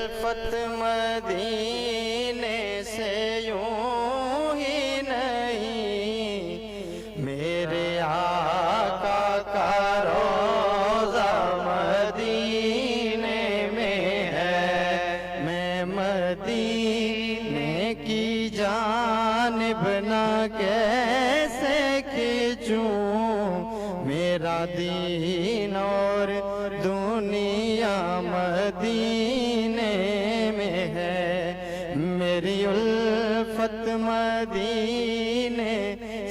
उल्फत मदीने से यूं ही नहीं, मेरे आका का रोज़ा मदीने में है। मैं मदीने की जानिब ना कैसे खींचूं, मेरा दीन और दुनिया मदीने में है। मेरी उल्फत मदीने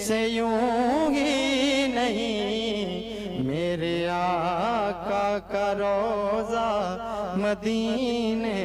से यूं ही नहीं, मेरे आका का रोज़ा मदीने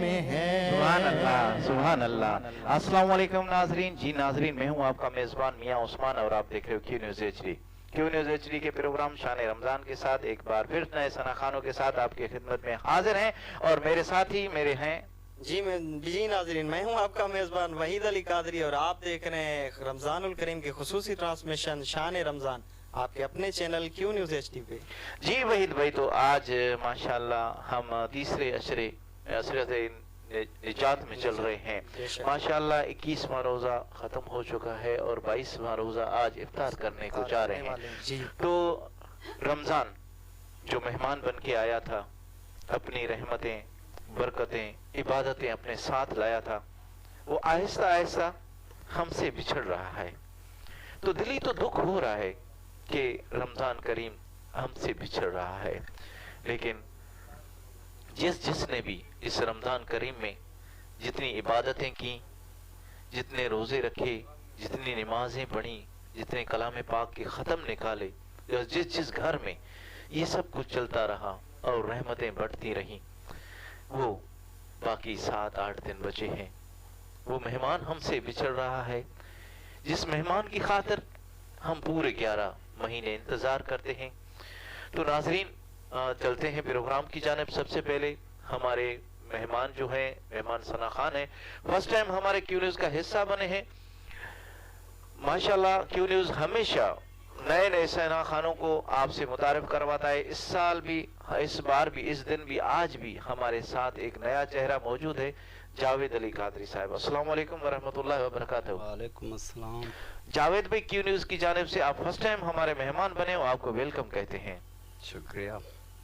में है। सुभान अल्लाह, सुभान अल्लाह। अस्सलाम वालेकुम नाजरीन। जी नाजरीन, मैं हूँ आपका मेजबान मियाँ उस्मान और आप देख रहे हो Q news HD। Q news HD के प्रोग्राम शान रमजान के साथ एक बार फिर नए सना खानों के साथ आपकी खिदमत में हाजिर हैं और मेरे साथी मेरे हैं। जी नाजरीन, मैं हूं आपका मेज़बान वहीद अली कादरी और आप देख रहे हैं रमजानुल करीम की खुसूसी ट्रांसमिशन शान रमजान आपके अपने चैनल क्यू न्यूज़ HD पे। जी वहीद भाई, तो आज माशाल्लाह हम तीसरे अशरे निजात में चल रहे हैं। माशाल्लाह 21वां रोजा खत्म हो चुका है और 22वां रोजा आज इफ्तार करने को जा रहे हैं। तो रमजान जो मेहमान बन के आया था, अपनी रहमतें, बरकतें, इबादतें अपने साथ लाया था, वो आहिस्ता आहिस्ता हमसे बिछड़ रहा है। तो दिली तो दुख हो रहा है कि रमजान करीम हमसे बिछड़ रहा है, लेकिन जिसने भी इस रमजान करीम में जितनी इबादतें की, जितने रोजे रखे, जितनी नमाजें पढ़ी, जितने कलाम पाक के ख़त्म निकाले, जिस घर में ये सब कुछ चलता रहा और रहमतें बढ़ती रहीं, वो बाकी 7-8 दिन बचे हैं। वो मेहमान हमसे बिछड़ रहा है, जिस मेहमान की खातिर हम पूरे 11 महीने इंतज़ार करते हैं। तो नाजरीन, चलते हैं प्रोग्राम की जानिब। सबसे पहले हमारे मेहमान जो हैं, मेहमान सना खान है, फर्स्ट टाइम हमारे क्यू न्यूज़ का हिस्सा बने हैं। माशाल्लाह क्यू न्यूज़ हमेशा नए नए सना खानों को आपसे मुतारिफ करवाता है। इस साल भी, इस बार भी, इस दिन भी, आज भी हमारे साथ एक नया चेहरा मौजूद है, जावेद अली कादरी साहब। अस्सलाम वालेकुम वरहमतुल्लाहि वबरकातुहू। वालेकुम अस्सलाम। जावेद भाई, क्यू न्यूज़ की जानिब से आप फर्स्ट टाइम हमारे मेहमान बने हो, आपको वेलकम कहते हैं। शुक्रिया।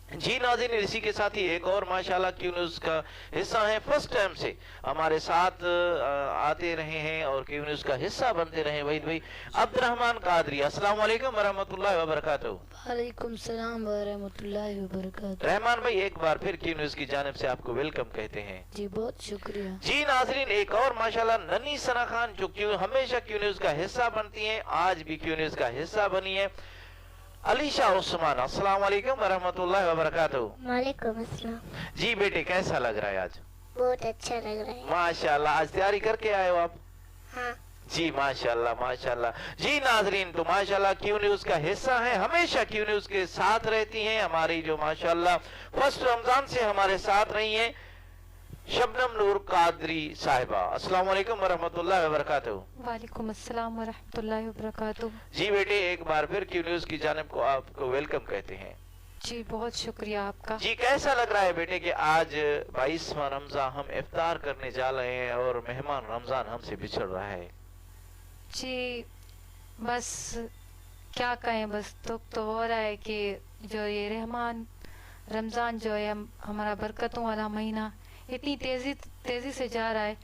जी नाज़रीन, इसी के साथ ही एक और माशाल्लाह क्यू न्यूज़ का हिस्सा है, फर्स्ट टाइम से हमारे साथ आते रहे हैं और क्यू न्यूज़ का हिस्सा बनते रहे वहीद भाई, अब्दुर्रहमान कादरी। अस्सलाम वालेकुम वरहमतुल्लाहि वबरकातुहू। वालेकुम सलाम वरहमतुल्लाहि वबरकातुहू। रहमान भाई, एक बार फिर क्यू न्यूज़ की जानिब से आपको वेलकम कहते हैं। जी बहुत शुक्रिया। जी नाज़रीन, एक और माशाल्लाह नन्ही सना खान जो हमेशा क्यू न्यूज़ का हिस्सा बनती हैं, आज भी क्यू न्यूज़ का हिस्सा बनी है, अलीशा उस्मान। अस्सलाम वालेकुम वरहमतुल्लाहि वबरकातुहू। वालेकुम अस्सलाम। जी बेटे, कैसा लग रहा है आज? बहुत अच्छा लग रहा है। माशाल्लाह, आज तैयारी करके आए हो आप? हाँ। जी माशाल्लाह माशाल्लाह। जी नाजरीन, तो माशाल्लाह क्यू न्यूज़ का हिस्सा है, हमेशा क्यू न्यूज़ के साथ रहती हैं हमारी, जो माशाल्लाह फर्स्ट रमजान से हमारे साथ रही हैं, शबनम नूर कादरी साहिबा। अस्सलाम वालेकुम वरहमतुल्लाहि वबरकातुहू। वालेकुम अस्सलाम वरहमतुल्लाहि वबरकातुहू। जी बेटे, एक बार फिर क्यू न्यूज़ की जानिब को आपको वेलकम कहते हैं। जी बहुत शुक्रिया आपका। जी कैसा लग रहा है बेटे कि आज 22वां रमजान हम इफ्तार करने जा रहे हैं और मेहमान रमजान हमसे बिछड़ रहा है? जी बस क्या कहें, बस दुख तो हो रहा है कि जो ये रहमान रमज़ान जो है हमारा बरकतों वाला महीना इतनी तेज़ी से जा रहा है,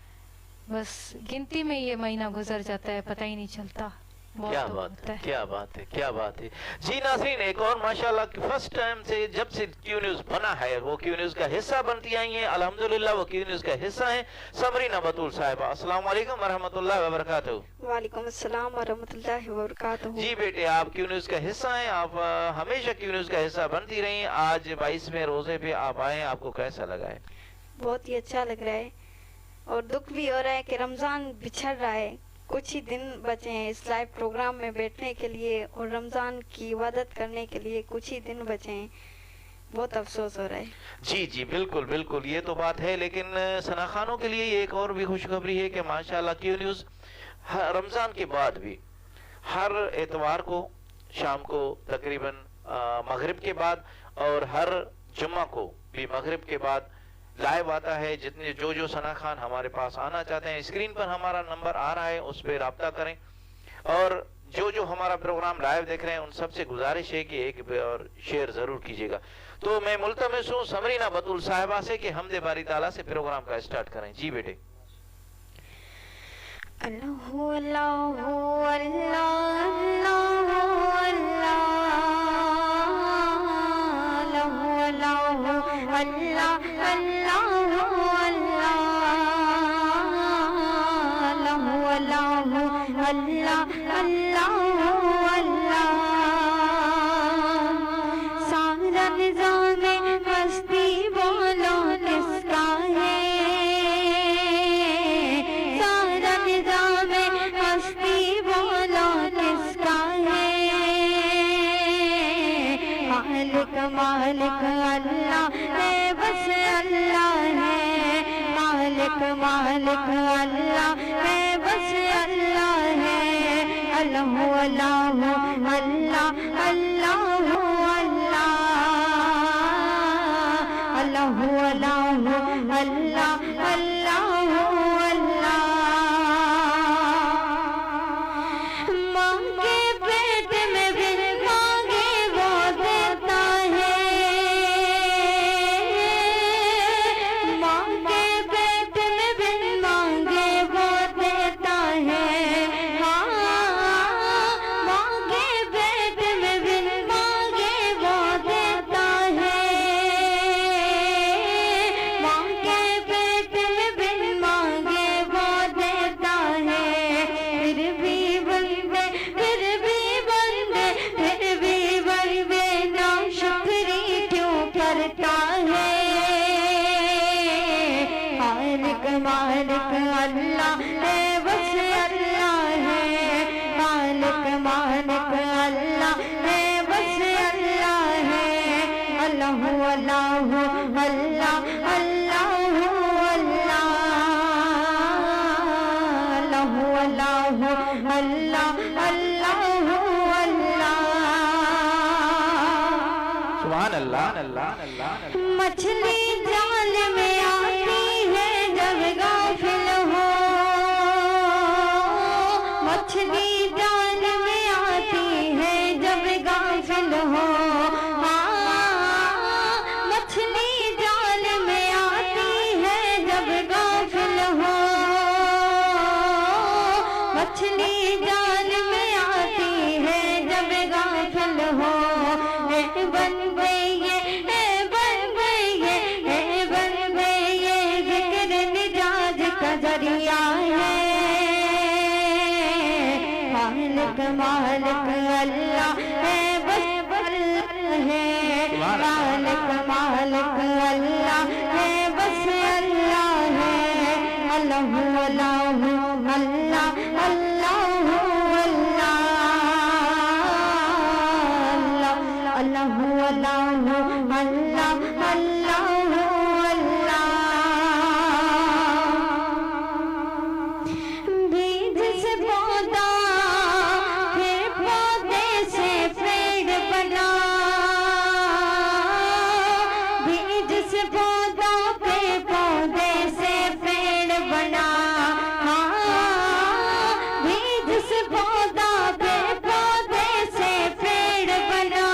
बस गिनती में ये महीना गुजर जाता है, पता ही नहीं चलता। क्या बात है, क्या बात है, क्या बात है। जी नाज़रीन, एक और माशाल्लाह फर्स्ट टाइम से जब से क्यू न्यूज़ बना है वो क्यू न्यूज़ का हिस्सा बनती आई हैं, अल्हम्दुलिल्लाह वो क्यू न्यूज़ का हिस्सा है, समरीना बतूल साहिबा। अस्सलाम वालेकुम वरहमतुल्लाहि वबरकातुहू। वालेकुम अस्सलाम वरहमतुल्लाहि वबरकातुहू। जी बेटे, आप क्यू न्यूज़ का हिस्सा हैं, आप हमेशा क्यू न्यूज़ का हिस्सा बनती रही। आज 22वें रोजे पे आप आए, आपको कैसा लगा है? बहुत ही अच्छा लग रहा है और दुख भी हो रहा है कि रमज़ान बिछड़ रहा है। कुछ ही दिन बचे हैं इस लाइव प्रोग्राम में बैठने के लिए और रमज़ान की इबादत करने के लिए, कुछ ही दिन बचे हैं। बहुत अफसोस हो रहा है। जी जी बिल्कुल बिल्कुल, ये तो बात है, लेकिन सना खानों के लिए एक और भी खुशखबरी है कि माशाल्लाह क्यू न्यूज़ रमज़ान के बाद भी हर एतवार को शाम को तकरीबन मगरिब के बाद और हर जुम्मा को भी मगरिब के बाद लाइव आता है। जितने जो सना खान हमारे पास आना चाहते हैं, स्क्रीन पर हमारा नंबर आ रहा है, उस पर राब्ता करें। और जो हमारा प्रोग्राम लाइव देख रहे हैं, उन सबसे गुजारिश है कि एक और शेयर जरूर कीजिएगा। तो मैं मुल्तमिस हूँ समरीना बतूल साहिबा से कि हमदे बारी ताला से प्रोग्राम का स्टार्ट करें। जी बेटे। अल्लाहु अल्लाहु अल्लाह अल्लाहु अल्लाह अल्लाहु अल्लाह अल्लाहु अल्लाह अल्लाहु अल्लाह अल्लाहु अल्लाह। सारा निज़ाम मस्ती बोलो किसका है, सारा निज़ाम मस्ती बोलो किसका है। मालिक मालिक अल्लाह है, बस अल्लाह है। मालिक मालिक अल्लाह है, बस अल्लाह है। अल्लाहु अल्लाहु अल्लाह अल्लाहु अल्लाह अल्लाहु अल्लाहु अल्लाह अल्लाहु अल्लाह। मांगे पेट में बिन मांगे वो देता है, मांगे पेट में बिन मांगे वो देता है। हाँ, मांगे पेट में बिन मांगे वो देता है, मांगे पेट में बिन मांगे वो देता है। फिर भी बंदे ना शुक्री क्यों करता है। मालिक मालिक अल्लाह है, बस अल्लाह है। मालिक मालिक अल्लाह है, बस अल्लाह है। अल्लाहु अल्लाहु अल्लाह अल्लाहु अल्लाह अल्लाहु अल्लाहु अल्लाह अल्लाहु अल्लाह। सुभान अल्लाह। मछली जाल में आती है जब गाफिल हो, मछली जाल में आती है जब गाफिल हो। हाँ, मछली जाल में आती है जब गाफिल हो, मछली जाल में आती है जब गाफिल हो। बन गई ये जिक्र निजात का जरिया है। मालिक मालिक अल्लाह है, बस अल्लाह है। मालिक मालिक अल्लाह है, बस अल्लाह है। अल्लाहु अल्लाहु अल्लाह अल्लाहु अल्लाह अल्लाहु अल्लाहु अल्लाह अल्लाहु अल्लाह। बीज से पौधा फिर पौधे से पेड़ बना, बीज से पौधा फिर पौधे से पेड़ बना। हाँ, बीज से पौधा फिर पौधे से पेड़ बना,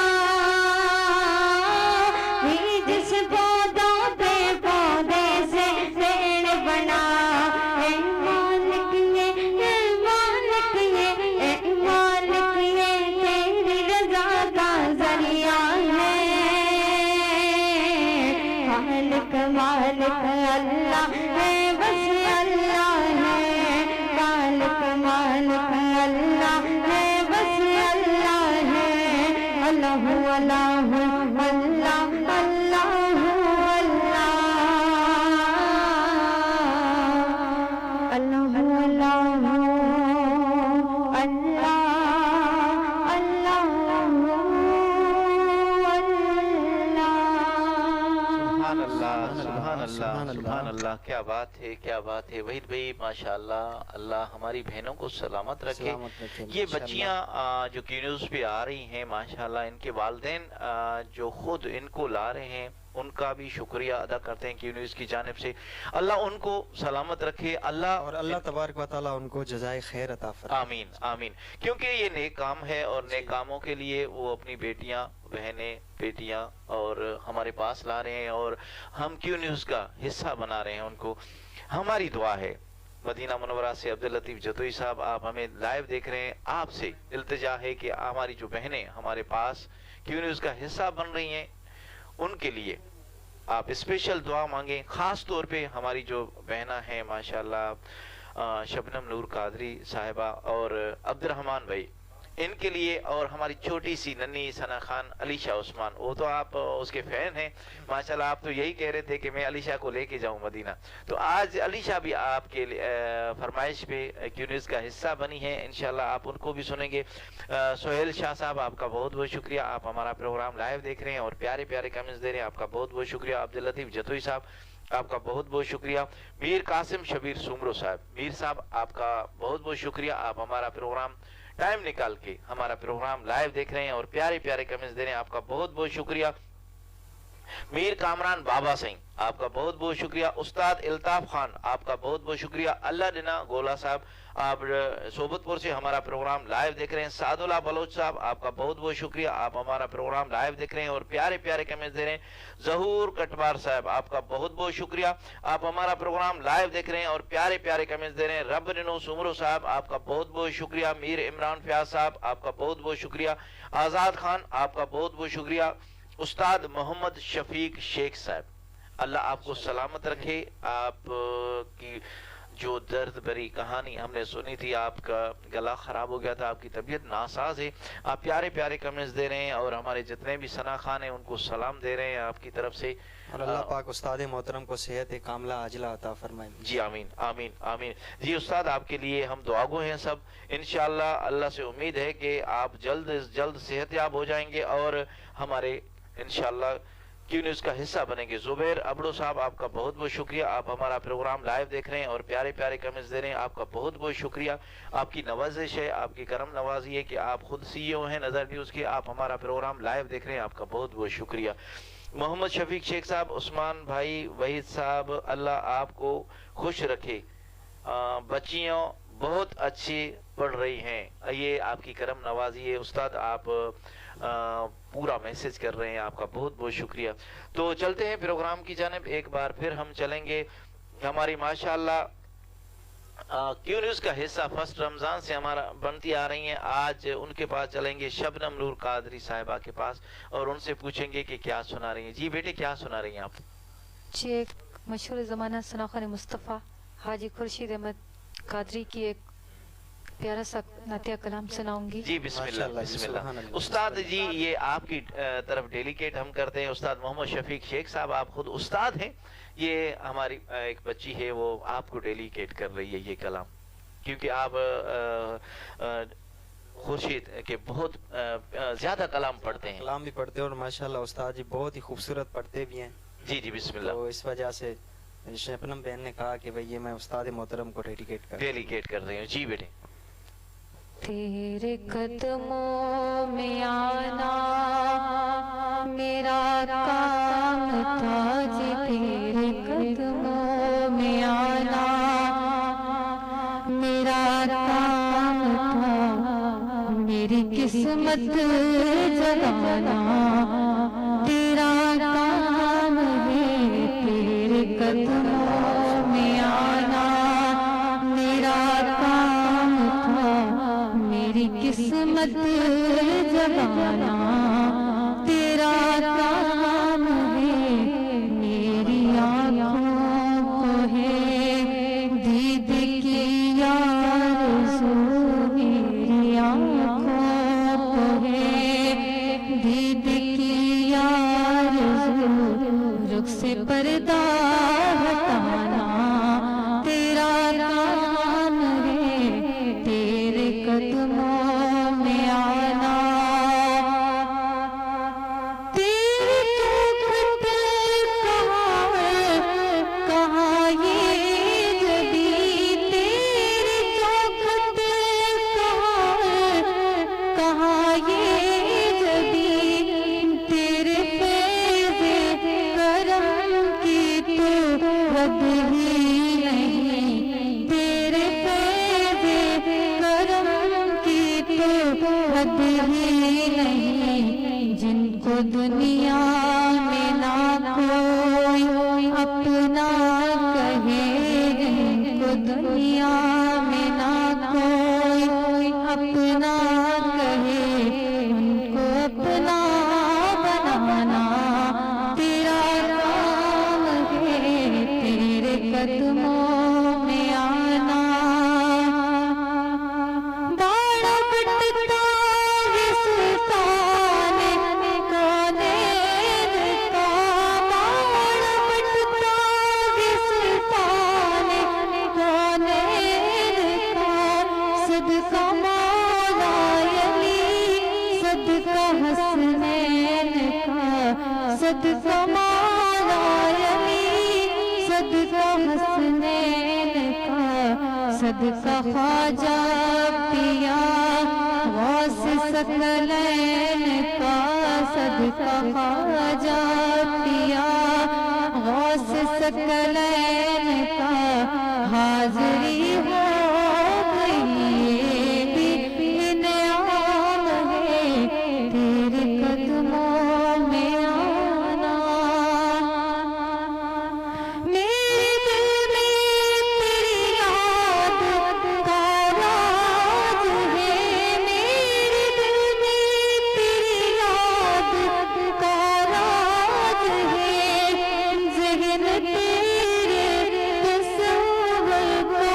बीज से पौधा फिर पौधे से पेड़ बना। ए मालिक ये तेरी रज़ा का ज़रिया है। मालिक मालिक अल्लाह है, बस अल्लाह है। मालिक मालिक अल्लाह है, बस अल्लाह है। अल्लाहु अल्लाहु अल्लाह अल्लाहु अल्लाह अल्लाहु अल्लाहु अल्लाह अल्लाहु अल्लाह। सुभान अल्लाह। क्या बात है, क्या बात है वहीद भाई, माशाअल्लाह। अल्लाह हमारी बहनों को सलामत रखे। ये बच्चियां जो की न्यूज़ पे आ रही हैं, माशाअल्लाह इनके वालिदैन जो खुद इनको ला रहे हैं, उनका भी शुक्रिया अदा करते हैं क्यू न्यूज़ की जानिब से। अल्लाह उनको सलामत रखे, अल्लाह और अल्लाह तबारक व तआला उनको जज़ाए खैर अता फरमाए। आमीन आमीन। क्योंकि ये नेक काम है और नेक कामों के लिए वो अपनी बेटियां, बहनें, बेटियां और हमारे पास ला रहे हैं और हम क्यू न्यूज़ का हिस्सा बना रहे हैं उनको। हमारी दुआ है, मदीना मुनव्वरा से अब्दुल लतीफ जतोई साहब आप हमें लाइव देख रहे हैं, आपसे इल्तिजा है कि हमारी जो बहनें हमारे पास क्यू न्यूज़ का हिस्सा बन रही हैं, उनके लिए आप स्पेशल दुआ मांगें। खास तौर पे हमारी जो बहना है माशाल्लाह शबनम नूर कादरी साहिबा और अब्दुर्रहमान भाई, इनके लिए, और हमारी छोटी सी नन्ही सना खान अलीशा उस्मान, वो तो आप उसके फैन हैं माशाल्लाह। आप तो यही कह रहे थे कि मैं अलीशा को लेके जाऊं मदीना, तो आज अलीशा भी आपके फरमाइश पे क्यू न्यूज़ का हिस्सा बनी है। इंशाल्लाह आप उनको भी सुनेंगे। सोहेल शाह साहब आपका बहुत बहुत शुक्रिया, आप हमारा प्रोग्राम लाइव देख रहे हैं और प्यारे प्यारे कमेंट्स दे रहे हैं, आपका बहुत बहुत शुक्रिया। अब्दुल लतीफ जतोई साहब आपका बहुत बहुत शुक्रिया। मीर कासिम शबीर सुमरो साहब, मीर साहब आपका बहुत बहुत शुक्रिया, आप हमारा प्रोग्राम टाइम निकाल के हमारा प्रोग्राम लाइव देख रहे हैं और प्यारे प्यारे कमेंट्स दे रहे हैं, आपका बहुत बहुत शुक्रिया। मीर कामरान बाबा सिंह आपका बहुत बहुत शुक्रिया। उस्ताद इल्ताफ खान आपका बहुत बहुत शुक्रिया। अल्लाह दिना गोला साहब आप सोबतपुर से हमारा प्रोग्राम लाइव देख रहे हैं। सादुल्ला बलोच साहब आपका बहुत बहुत शुक्रिया, आप हमारा प्रोग्राम लाइव देख रहे हैं और प्यारे प्यारे कमेंट्स दे रहे हैं। जहूर कटवार साहब आपका बहुत बहुत शुक्रिया, आप हमारा प्रोग्राम लाइव देख रहे हैं और प्यारे प्यारे कमेंट्स दे रहे हैं। रब रिनो सुमरो साहब आपका बहुत बहुत शुक्रिया। मीर इमरान फयाज साहब आपका बहुत बहुत शुक्रिया। आजाद खान आपका बहुत बहुत शुक्रिया। उस्ताद मोहम्मद शफीक शेख साहब, अल्लाह आपको सलामत रखे। आप की जो दर्द भरी कहानी हमने सुनी थी, आपका गला खराब हो गया था, आपकी तबीयत नासाज है, आप प्यारे प्यारे कमेंट्स दे रहे हैं और हमारे जितने भी सना खान हैं उनको सलाम दे रहे हैं आपकी तरफ से। और अल्लाह पाक उस्ताद मोहतरम को सेहत कामला आजिला अता फरमाए। जी आमीन आमीन आमीन। जी उस्ताद आपके लिए हम दुआगो हैं सब, इंशाअल्लाह अल्लाह से उम्मीद है कि आप जल्द से जल्द सेहतयाब हो जाएंगे और हमारे इंशाअल्लाह क्यू न्यूज़ का हिस्सा बनेंगे। जुबैर अबड़ो साहब आपका बहुत बहुत शुक्रिया, आप हमारा प्रोग्राम लाइव देख रहे हैं और प्यारे प्यारे कमेंट्स दे रहे हैं, आपका बहुत बहुत शुक्रिया। आपकी नवाजिश है, आपकी करम नवाजी है कि आप खुद CEO हैं नज़र न्यूज़ के, आप हमारा प्रोग्राम लाइव देख रहे हैं, आपका बहुत बहुत शुक्रिया। मोहम्मद शफीक शेख साहब, उस्मान भाई, वहीद साहब, अल्लाह आपको खुश रखे। बच्चियों बहुत अच्छी पढ़ रही हैं, ये आपकी करम नवाजी है। उस्ताद आप पूरा मैसेज कर रहे हैं, आपका बहुत बहुत शुक्रिया। तो चलते हैं प्रोग्राम की जानिब, एक बार फिर हम चलेंगे। हमारी माशाअल्लाह क्यू न्यूज़ का हिस्सा फर्स्ट रमज़ान से हमारा बनती आ रही हैं। आज उनके पास चलेंगे, शबनम नूर कादरी साहिबा के पास, और उनसे पूछेंगे कि क्या सुना रही हैं। जी बेटे क्या सुना रही हैं आप? जी एक मशहूर ज़माना सनाखन मुस्तफ़ा हाजी खुर्शीद अहमद कादरी की एक प्यारा सा नातिया कलाम सुनाऊंगी। जी बिस्मिल्लाह बिस्मिल्लाह। उस्ताद जी ये आपकी तरफ डेलीकेट हम करते हैं। उस्ताद मोहम्मद शफीक शेख साहब, आप खुद उस्ताद हैं, ये हमारी एक बच्ची है वो आपको डेलीकेट कर रही है ये कलाम, क्योंकि आप खुर्शीद के बहुत ज्यादा कलाम पढ़ते हैं। कलाम भी पढ़ते हैं और माशाल्लाह उस्ताद जी बहुत ही खूबसूरत पढ़ते भी हैं। जी जी बिस्मिल्लाह। तो इस वजह से शबनम बहन ने कहा कि भाई ये मैं उस्ताद मोहतरम को डेलीकेट कर रही हूँ। जी बेटे। तेरे कदमों में आना मेरा काम था जी, तेरे कदमों में आना मेरा काम था, मेरी किस्मत जगाना तेरा काम है। तेरे कदमों में आना मेरा काम था, मेरी किस्मत जगाना तेरा काम है। मेरी आँखों को है दीद की आरज़ू, मेरी आँखों को है दीद की आरज़ू, रुख से पर्दा हटाना तेरा काम है। तेरे कदमों में आना हद ही नहीं, तेरे फैज़ करम की तो हद ही नहीं। जिनको दुनिया में ना कोई अपना कहे, जिनको दुनिया में ना कोई अपना कहे, उनको अपना बनाना तेरा काम है। तेरे कदमों में आना बाड़ा बटता है सुल्तान कौनैन का, बाड़ा बटता है सुल्तान कौनैन का। सदका मौला अली, सदका हसनैन का, सदका मौला अली, सदका हसनैन का। सदका ख्वाजा पिया गौस सकलैन का, सदका ख्वाजा पिया गौस सकलैन का। हाज़री हो गई ये भी इनाम है, तेरे कदमों में आना। मेरे दिल में तेरी याद का राज है, मेरे दिल में तेरी याद का राज है। ज़हन तेरे तस्वुर का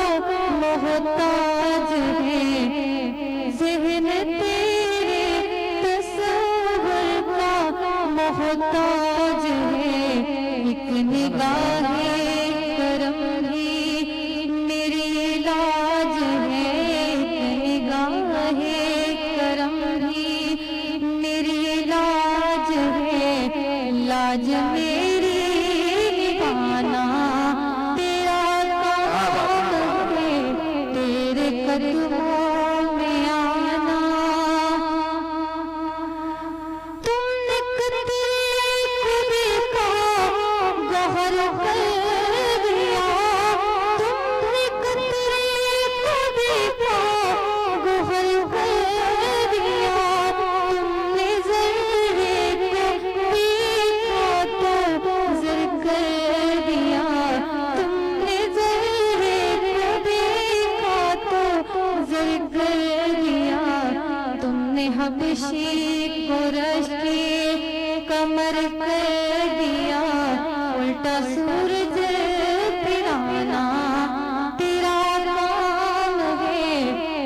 मोहताज है, ज़हन तेरे तस्वुर का मोहताज है। एक निगाहे करम ही मेरी लाज है, एक निगाहे करम ही मेरी लाज है। लाज मेरी निभाना तेरा काम है, तेरे कदमों में आना। तुमने कतरे खुद का गहर कर दिया, तुमने कतरे खुद का गहर कर दिया। तुमने ज़र्रे को देखा तो ज़र कर दिया, तुमने ज़र्रे को देखा तो ज़र कर दिया। तुमने हबशी को रश्के कमर कर दिया, उल्टा सूरज फिराना तेरा काम है,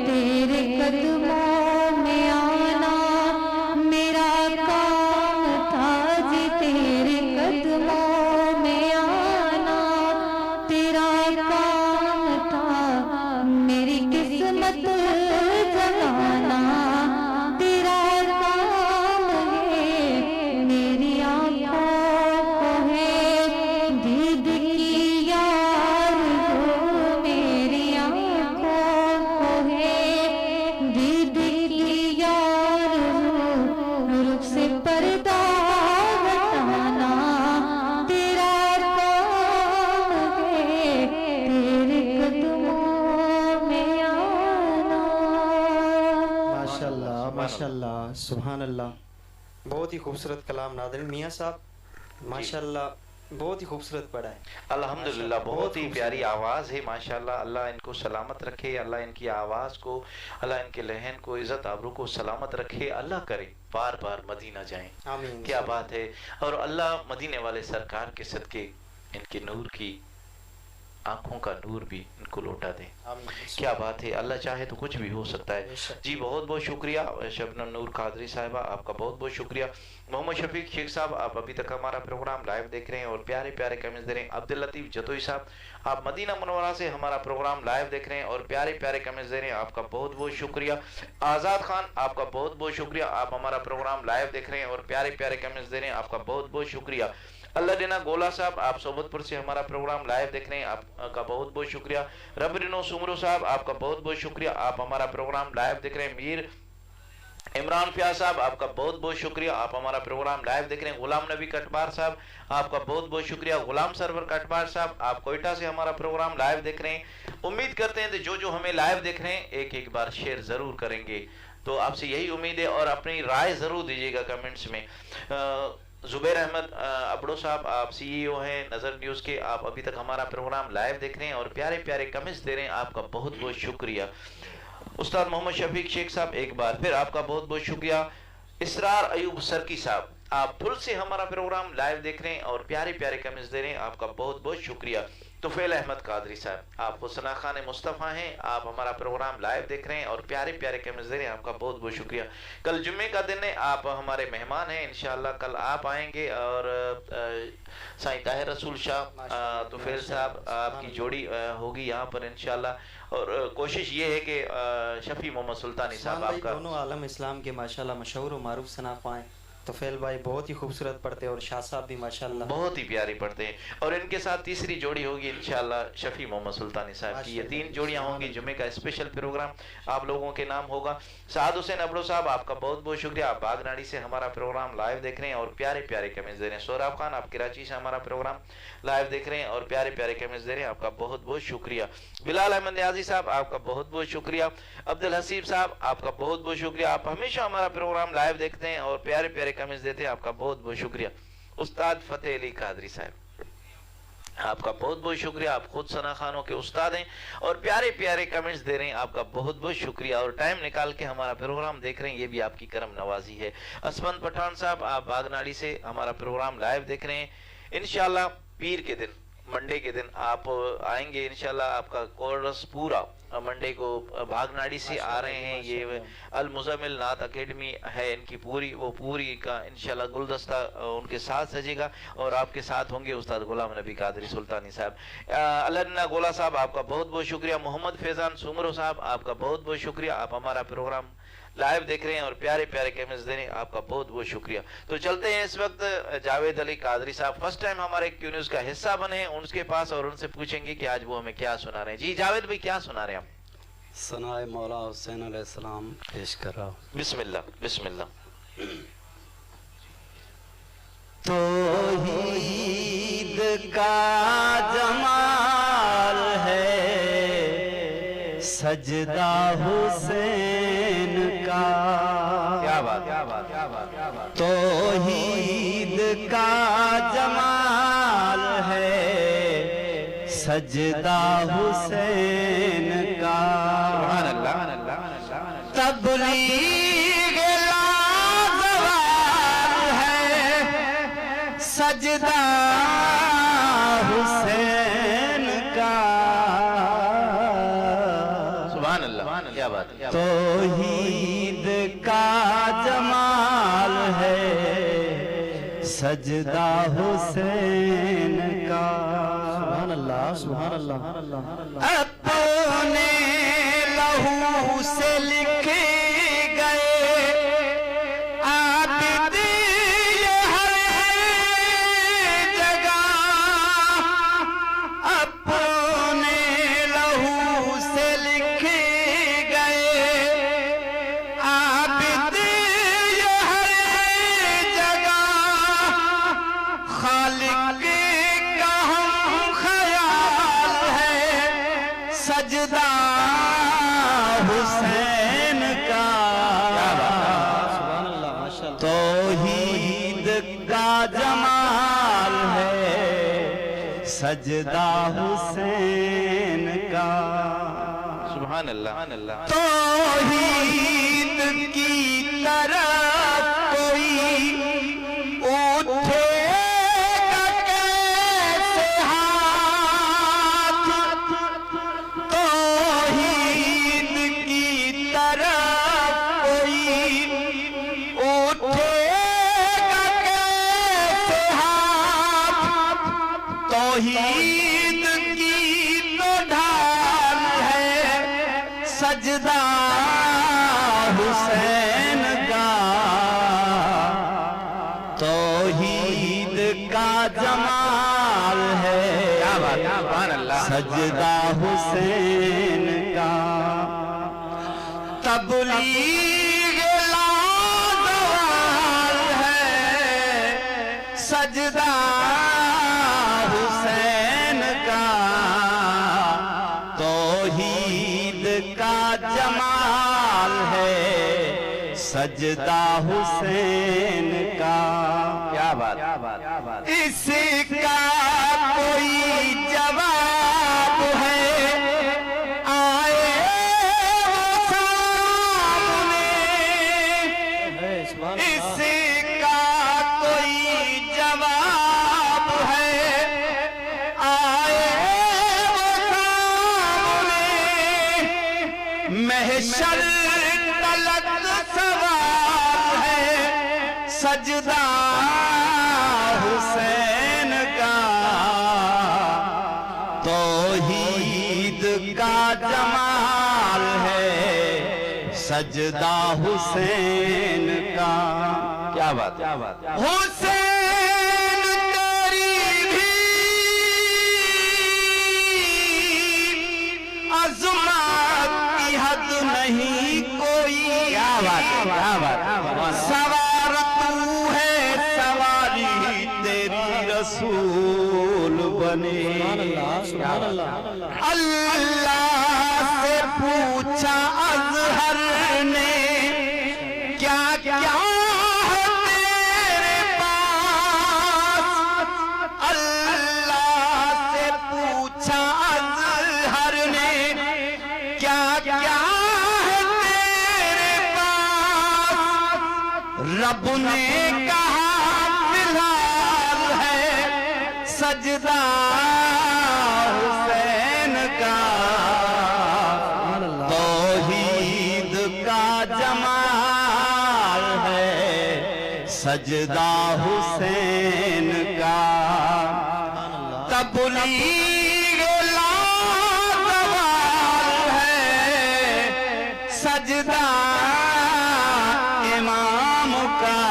तेरे कदमों में आना मेरा काम था जी। तेरे कदमों में आना तेरा काम था, मेरी किस्मत जगाना तेरा काम है। मेरी आँखों को है दीद की यार हो, मेरी आँखों को है दीद की यार हो। रुख से पर्दा हटाना तेरा काम है, तेरे कदमों में आना। माशाल्लाह माशाल्लाह सुभान अल्लाह। बहुत ही खूबसूरत कलाम नाज़रीन। मियाँ साहब माशाल्लाह बहुत ही खूबसूरत पढ़ा है। अल्हम्दुलिल्लाह, बहुत ही प्यारी आवाज़ है माशाल्लाह। अल्लाह इनको सलामत रखे, अल्लाह इनकी आवाज़ को, अल्लाह इनके लहन को, इज़्ज़त आबरू को सलामत रखे। अल्लाह करे बार बार मदीना जाएं। आमीन। क्या बात है। और अल्लाह मदीने वाले सरकार के सदके इनके नूर की आंखों का नूर भी इनको लौटा दे। क्या बात है। अल्लाह चाहे तो कुछ भी हो सकता है। जी बहुत बहुत शुक्रिया शबनम नूर कादरी साहिबा, आपका बहुत बहुत शुक्रिया। मोहम्मद शफीक शेख साहब, आप अभी तक हमारा प्रोग्राम लाइव देख रहे हैं और प्यारे प्यारे कमेंट्स दे रहे हैं। अब्दुल लतीफ़ जतोई साहब, आप मदीना मुनव्वरा से हमारा प्रोग्राम लाइव देख रहे हैं और प्यारे प्यारे कमेंट्स दे रहे हैं, आपका बहुत बहुत शुक्रिया। आज़ाद खान, आपका बहुत बहुत शुक्रिया, आप हमारा प्रोग्राम लाइव देख रहे हैं और प्यारे प्यारे कमेंट्स दे रहे हैं, आपका बहुत बहुत शुक्रिया। अल्लाह गोला साहब, आप सोबतपुर से हमारा प्रोग्राम लाइव देख रहे हैं, आपका बहुत बहुत शुक्रिया। रबरिनो सुमरो साहब, आपका बहुत बहुत शुक्रिया, आप हमारा प्रोग्राम लाइव देख रहे हैं। मीर इमरान फियाज साहब आपका बहुत बहुत शुक्रिया, आप हमारा प्रोग्राम लाइव देख रहे हैं। गुलाम नबी कटबार साहब आपका बहुत बहुत शुक्रिया। गुलाम सरवर कटबार साहब आप कोयटा से हमारा प्रोग्राम लाइव देख रहे हैं। उम्मीद करते हैं कि जो हमें लाइव देख रहे हैं एक एक बार शेयर जरूर करेंगे, तो आपसे यही उम्मीद है और अपनी राय जरूर दीजिएगा कमेंट्स में। जुबैर अहमद अबड़ो साहब आप CEO हैं नजर न्यूज के, आप अभी तक हमारा प्रोग्राम लाइव देख रहे हैं और प्यारे प्यारे कमेंट्स दे रहे हैं, आपका बहुत बहुत शुक्रिया। उस्ताद मोहम्मद शफीक शेख साहब एक बार फिर आपका बहुत बहुत शुक्रिया। इसरार अयूब सरकी साहब आप फुल से हमारा प्रोग्राम लाइव देख रहे हैं और प्यारे प्यारे कमेंट्स दे रहे हैं, आपका बहुत बहुत शुक्रिया। तुफैल अहमद कादरी साहब आप हुस्ना खान मुस्तफ़ा हैं, आप हमारा प्रोग्राम लाइव देख रहे हैं और प्यारे प्यारे कमेंट्स दे रहे हैं, आपका बहुत बहुत शुक्रिया। कल जुम्मे का दिन है, आप हमारे मेहमान हैं, इंशाल्लाह कल आप आएंगे और साईं ताहिर रसूल शाह तुफैल साहब आपकी जोड़ी होगी यहाँ पर इंशाल्लाह। और कोशिश ये है कि शफी मोहम्मद सुल्तानी साहब आपका दोनों आलम इस्लाम के माशाल्लाह मशहूर और मारूफ सनाफ़ा हैं। तुफैल भाई बहुत ही खूबसूरत पढ़ते हैं और शाह साहब भी माशाल्लाह बहुत ही प्यारी पढ़ते हैं। और इनके साथ तीसरी जोड़ी होगी इंशाल्लाह शफी मोहम्मद सुल्तानी साहब की। ये 3 जोड़ियां होंगी। जुम्मे का स्पेशल प्रोग्राम आप लोगों के नाम होगा। साद हुसैन अबड़ो साहब आपका बहुत बहुत शुक्रिया, आप बागनाड़ी से हमारा प्रोग्राम लाइव देख रहे हैं और प्यारे प्यारे कमेंट्स दे रहे हैं। सोहराब खान आप कराची से हमारा प्रोग्राम लाइव देख रहे हैं और प्यारे प्यारे कमेंट्स दे रहे हैं, आपका बहुत बहुत शुक्रिया। बिलाल अहमद न्याजी साहब आपका बहुत बहुत शुक्रिया। अब्दुल हसीब साहब आपका बहुत बहुत शुक्रिया, आप हमेशा हमारा प्रोग्राम लाइव देखते हैं और प्यारे प्यारे कमेंट्स देते हैं, आपका बहुत बहुत शुक्रिया। उस्ताद फतेह अली कादरी साहब आपका बहुत बहुत शुक्रिया, आप खुद सना खानों के उस्ताद हैं और प्यारे प्यारे कमेंट्स दे रहे हैं, आपका बहुत बहुत शुक्रिया। और टाइम निकाल के हमारा प्रोग्राम देख रहे हैं, ये भी आपकी करम नवाजी है। असमंद पठान साहब आप बागनाड़ी से हमारा प्रोग्राम लाइव देख रहे हैं। इंशाल्लाह पीर के दिन मंडे के दिन आप आएंगे इंशाल्लाह, आपका कोर्स पूरा मंडे को बागनाड़ी से आ रहे हैं। ये अल मुज़म्मिल नात अकेडमी है इनकी पूरी का इंशाल्लाह गुलदस्ता उनके साथ सजेगा और आपके साथ होंगे उस्ताद गुलाम नबी कादरी सुल्तानी साहब। अल्लाह गोला साहब आपका बहुत बहुत शुक्रिया। मोहम्मद फैजान सुमरो साहब आपका बहुत बहुत शुक्रिया, आप हमारा प्रोग्राम लाइव देख रहे हैं और प्यारे प्यारे कमेंट्स दे रहे हैं, आपका बहुत बहुत शुक्रिया। तो चलते हैं इस वक्त जावेद अली कादरी साहब फर्स्ट टाइम हमारे क्यू न्यूज का हिस्सा बने हैं उनके पास और उनसे पूछेंगे कि आज वो हमें क्या सुना रहे हैं। जी जावेद भाई क्या सुना रहे हैं आप? सनाए मौला हुसैन अलैहिस्सलाम पेश कर रहा हूँ। बिस्मिल्लाह बिस्मिल्लाह। तौहीद का जमाल है सजदा हुसैन का, क्या बात क्या बात क्या बात क्या बात। तौहीद का जमाल है सजदा हुसैन का, तबलीग लाजवाब है सजदा हुसैन का, सुभान अल्लाह क्या बात। तौहीद का जमाल है सजदा हुसैन का, सुभान अल्लाह सुभान अल्लाह। अपने लहू से लिखे गए आबिद ये हर जगह, अपने लहू से लिखे गए आबिद ये हर जगह, खालिक का हम ख्याल है सजदा हुसैन का, तौहीद का जमाल है सजदा हुसैन का, सुभान अल्लाह। तौहीद की तरफ कोई उठेगा कैसे हाथ, तौहीद की तरफ कोई उठेगा कैसे हाथ, तौहीद की तो ढाल है सजदा हुसैन का, तौहीद का जमाल है सजदा हुसैन का, तबलीग ला सजदा हुसैन का, तौहीद का जमाल है सजदा हुसैन का। क्या बात, इसका कोई जवाब है आए सामने, इसका कोई जवाब है आए सामने, महशर तलक सवाल है सजदा हुसैन का, तौहीद का जमाल है सजदा हुसैन का। क्या बात, हुसैन तेरी भी अज़मत की हद नहीं कोई। क्या बात, सवार तू है सवारी तेरी रसूल बने। अल्लाह से पूछा अज़हर ने क्या क्या है तेरे पास, अल्लाह से पूछा अज़हर ने क्या क्या है तेरे पास, रब ने कहा फिलहाल है सजदा हुसैन का, तौहीद का जमाल है सजदा हुसैन का। तबलीग लाजवाब है सजदा इमाम का,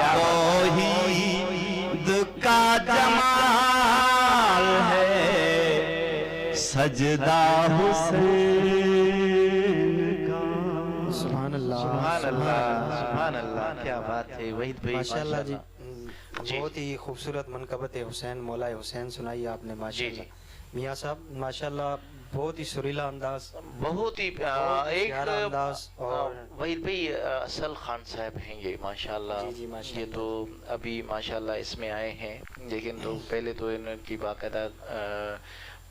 तौहीद का जमाल है सजदा हुसैन का। सुभान अल्लाह, सुभान अल्लाह, क्या बात है वहीद भाई, माशाल्लाह जी। जी। बहुत ही खूबसूरत मनकबत हुसैन मौलाए हुसैन सुनाई आपने माशाल्लाह। मियाँ साहब माशाल्लाह बहुत ही सुरीला अंदाज, बहुत ही प्यारा अंदाज। और वहीद भाई असल खान साहब हैं ये माशाल्लाह। जी, माशाल्लाह। ये तो अभी माशाल्लाह इसमें आए हैं, लेकिन तो पहले तो इनकी बाकायदा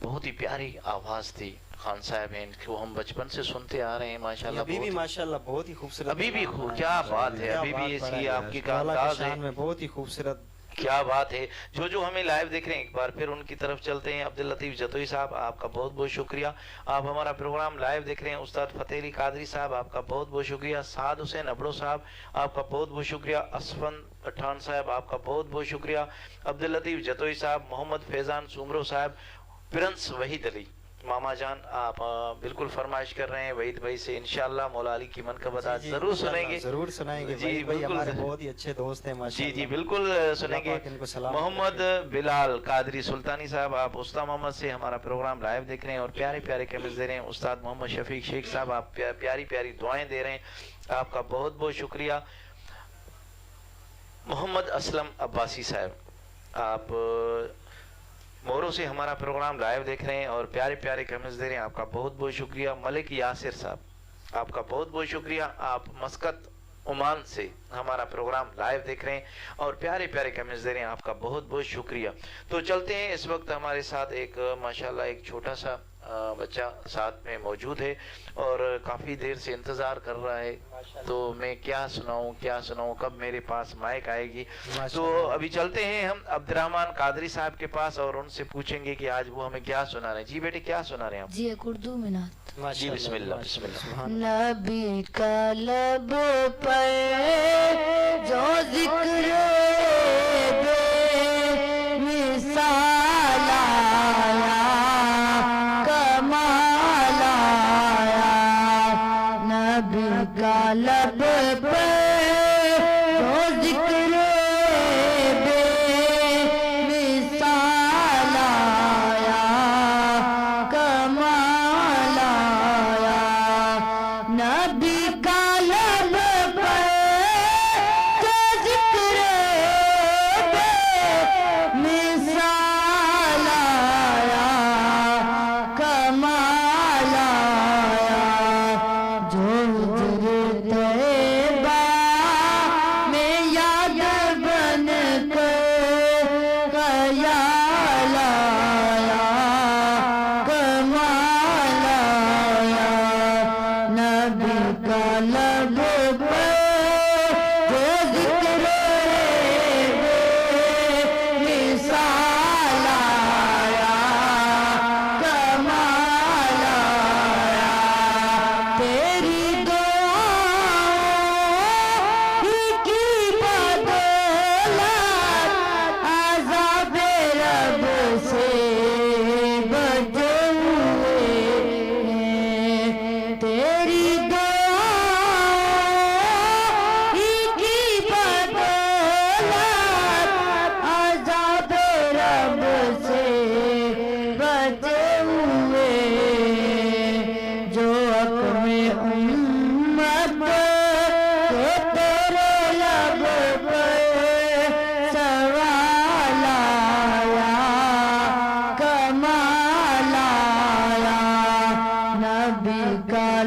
बहुत ही प्यारी आवाज़ थी। खान साहब हैं, इनको हम बचपन से सुनते आ रहे हैं माशाल्लाह। अभी भी माशाल्लाह बहुत ही खूबसूरत, अभी भी क्या बात है, अभी भी इसकी आपकी का अंदाज है, में बहुत ही खूबसूरत। क्या बात है। जो हमें लाइव देख रहे हैं एक बार फिर उनकी तरफ चलते हैं। अब्दुल लतीफ जतोई साहब आपका बहुत बहुत शुक्रिया, आप हमारा प्रोग्राम लाइव देख रहे हैं। उस्ताद फतेह अली कादरी साहब आपका बहुत बहुत शुक्रिया। साद हुसैन अबड़ो साहब आपका बहुत बहुत शुक्रिया। असफन पठान साहब आपका बहुत बहुत शुक्रिया। अब्दुल लतीफ जतोई साहब, मोहम्मद फैजान सुमरो साहब, प्रिंस वहीद अली मामा जान आप बिल्कुल फरमाइश कर रहे हैं वहीद भाई से, इंशाल्लाह मौला अली की मनकबत आज जरूर सुनेंगे, जरूर सुनाएंगे जी भाई, बिल्कुल। हमारे बहुत ही अच्छे दोस्त हैं माशाल्लाह। जी बिल्कुल सुनेंगे। मोहम्मद बिलाल कादरी सुल्तानी साहब आप उस्ताद मोहम्मद से हमारा प्रोग्राम लाइव देख रहे हैं और प्यारे प्यारे कमेंट्स दे रहे हैं। उस्ताद मोहम्मद शफीक शेख साहब आप प्यारी प्यारी दुआएं दे रहे हैं, आपका बहुत बहुत शुक्रिया। मोहम्मद असलम अब्बासी साहब आप मोरो से हमारा प्रोग्राम लाइव देख रहे हैं और प्यारे प्यारे कमेंट्स दे रहे हैं, आपका बहुत बहुत शुक्रिया। मलिक यासिर साहब आपका बहुत बहुत शुक्रिया, आप मस्कत ओमान से हमारा प्रोग्राम लाइव देख रहे हैं और प्यारे प्यारे कमेंट्स दे रहे हैं, आपका बहुत बहुत शुक्रिया। तो चलते हैं, इस वक्त हमारे साथ एक माशाल्लाह एक छोटा सा बच्चा साथ में मौजूद है और काफ़ी देर से इंतज़ार कर रहा है, तो मैं क्या सुनाऊं कब मेरे पास माइक आएगी। तो अभी चलते हैं हम अब्दुर्रहमान कादरी साहब के पास और उनसे पूछेंगे कि आज वो हमें क्या सुना रहे हैं। जी बेटे क्या सुना रहे हैं आप? जी एक उर्दू में नात। जी बिस्मिल्लाह बिस्मिल्लाह। नबी का लब पर जो जिक्र बेमिसाल आया, कमाल आया। नबी का लब पर जो जिक्र बेमिसाल आया, कमाल आया। नबी का लब पर जो जिक्र